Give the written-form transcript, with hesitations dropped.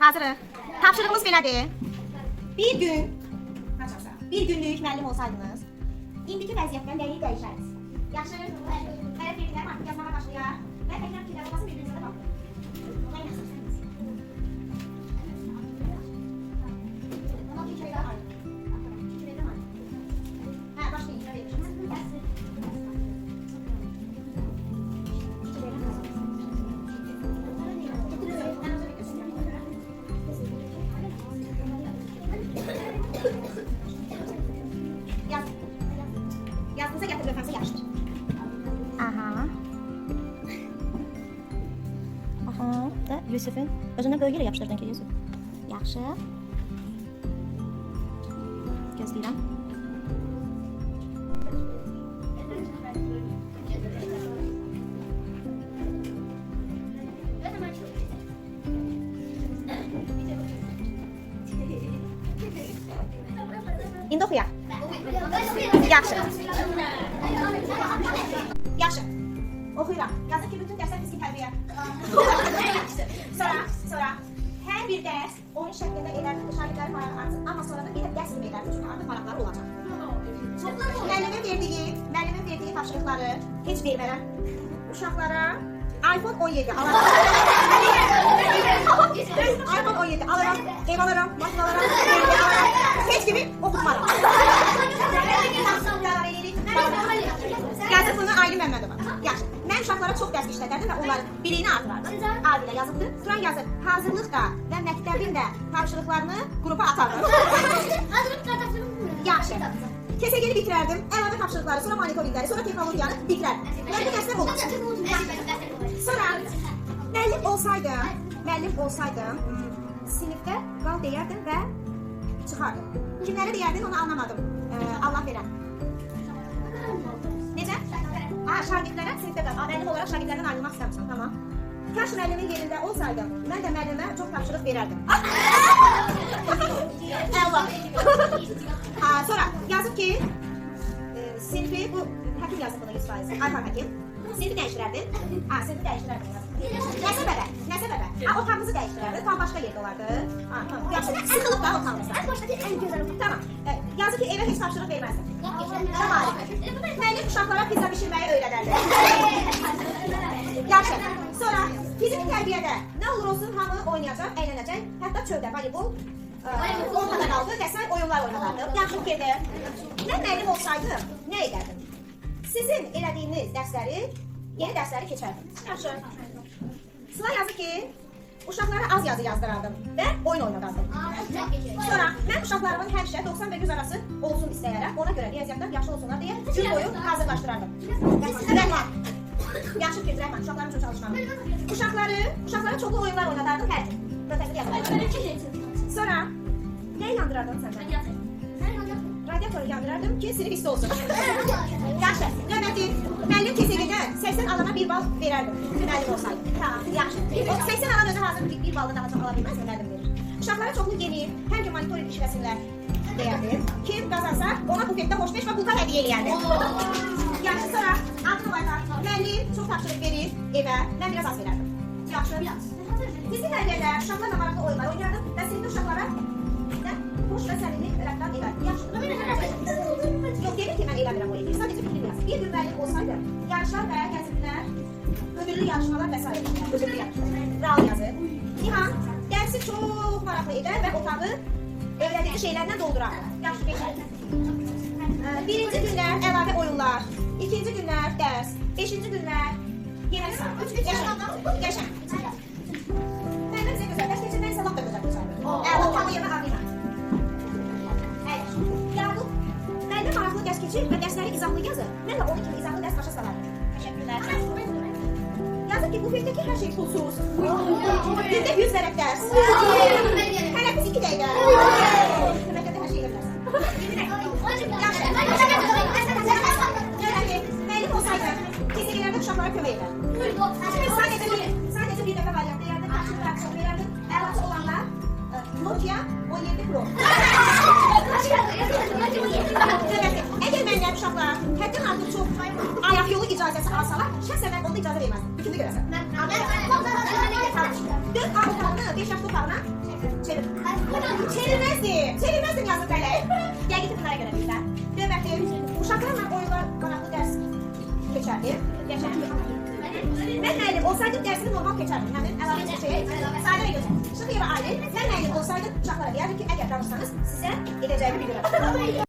Hazırıq. Tapşırığımız belədir. Bir günlük müəllim olsaydınız, indiki vəziyyətdən nəyi dəyişərdiniz? Yaxşı, hələ bilgilərim artıq yazmağa başlayar və təkrar fikirlər olmasın bir-birinizə də baxın. Yazdığınıza gətirilirsə yaxşıdır. Aha. Da Yusuf'un özündən böyük yerə yapışdırdın ki, Yusuf. Yaxşı. Gözləyirəm. İndi oxuyaq. Yaxşı. Yaxşı. Oxuyuram. Yazın ki, bütün dərslər fiziki tərbiyə. Sonra hər bir dərs oyun şəklində edərdim, şagirdlərin maraqlı artsın. Amma sonra da bir də dərs kimi edərdim, çünki artıq maraqları olacaq. Müəllimin verdiyi tapşırıqları heç vermərəm. Uşaqlara iPhone 17 alaram. iPhone 17 alaram, ev alaram, maşın alaram, evli alaram. Heç kimi oxutmaram. Yazıq bunu Aylin Məmmədova. Yaxşı. Mən uşaqlara çox dərs işlədərdim və onların biliyini artırardım. Adilə yazıbdır. Turan yazır. Hazırlıq da və məktəbin də tapşırıqlarını qrupa atardım. Yaxşı. Kesegeni bitirərdim. Əlavə tapşırıqları, sonra monitoringləri, sonra texnologiyanı bitirərdim. Mənim dərslər olmaz. Sonra müəllim olsaydım, sinifdə qal deyərdim və çıxardım. Kimlərə deyərdin, onu anlamadım. Allah verəm. Necə? Şagirdlərə sinifdə qal. Müəllim olaraq şagirdlərdən ayrılmaq istəmişəm, tamam. Kaş müəllimin yerində olsaydım, mən də müəllimə çox tapşırıq verərdim. Allah. Sonra yazıb ki, sinifi, bu həkim yazıb buna 100%, Ayxan həkim. Sinifi dəyişdirərdim. Sinifi dəyişdirərdim yazıb. Nə səbəbə? Otağımızı dəyişdirərdim. Tam başqa yerdə olardı. Yaxşı, sıxılıb da otağımızda. Ən başdakı ən gözəl otaq. Tamam. Yazıb ki, evə heç tapşırıq verməzdim. Müəllim uşaqlara pizza bişirməyi öyrədərdi. Yaxşı. Sonra fiziki tərbiyədə nə olur olsun hamı oynayacaq, əylənəcək. Hətta çöldə voleybol, ortada qaldı və sair oyunlar oynadardı. Yaxşı fikirdir. Mən müəllim olsaydım, nə edərdim? Sizin elədiyiniz dərsləri, yeni dərsləri keçərdim. Yaxşı. Sıla yazdı ki, uşaqlara az yazı yazdırardım və oyun oynadardım. Sonra mən uşaqlarımın həmişə 90 və 100 arası olsun istəyərəm. Ona görə riyaziyyatlar yaxşı olsunlar deyə gün boyu hazırlaşdırardım. Rəhman. Yaxşı fikir, Rəhman. Uşaqlarım üçün çalışmam. Uşaqlara çoxlu oyunlar oynadardım hər gün. Sonra nə yandırardım səndən? Radyatoru yandırardım ki, sinif isti olsun. Yaxşı. Növbəti, müəllim kesegedən 80 alana 1 bal verərdim. Müəllim olsaydı. Tamam, yaxşı. 80 alan özü hazır 1 balda daha çox ala bilməzsə müəllim verir. Uşaqlara çoxlu yeni, hər gün monitoring işləsinlər deyərdim. Kim qazansa, ona bufetdə xoşbeş və bulka hədiyyə eləyərdim. Yaxşı, sonra altın olaylar. Müəllim çox tapşırıq verir evə. Mən biraz az verərdim. Yaxşı. Fiziki tərbiyədə uşaqlarla maraqlı oyunlar oynardım və sinifdə uşaqlara xoş və səmimi rəftar edərdim. Yaxşı. Yox, dedim ki, mən eləmirəm o edir. Sadəcə fikrim yazdım. Bir gün müəllim olsaydı, yarışlar və gəzintilər, ödüllü yarışmalar və s. Ödüllü yarışmalar. Rahat yazır. Nihan, dərsi çox maraqlı edər və otağı öyrədiyi şeylərlə doldurardı. Yaxşı, geçər. Birinci günlər əlavə oyunlar, ikinci günlər dərs, beşinci günlər yemək saat. Qəşəng. Mənim bizə gözəl, dərs keçirmək isə lap da gözəl gözəldir. Otağı yemək adıyla. Müəllim maraqlı dərs keçir və dərsləri izahlı yazır. Mən də onun kimi izahlı dərs başa salardım. Təşəkkürlər. Yazır ki, bufetdəki hər şey pulsuz. Gündə 100 vərəq dərs. Tələffüz 2 dəqiqə. Məktəbdə hər şey eləmirsən. Yaxşı. Müəllim olsaydı, kesegelərdə uşaqlara kömək edər. Sadəcə bir dəfə variant deyərdim, tapşırıq çox verərdim. Əlacı olanlar Nokia 17 Pro. Əgər məndən uşaqlar həddən artıq çox ayaq yolu icazəsi alsalar, şəxsən mən onda icazə verməzdim. Fikrini görəsən. 4 A otağını 5 yaşlı otağına keçərdim. Mən müəllim olsaydım dərsini normal keçərdim. Yəni əlavə bir şey, sadə və gözəl. Şıxıyeva Aylin, mən müəllim olsaydım uşaqlara deyərdim ki, əgər danışsanız sizə edəcəyimi bilirəm.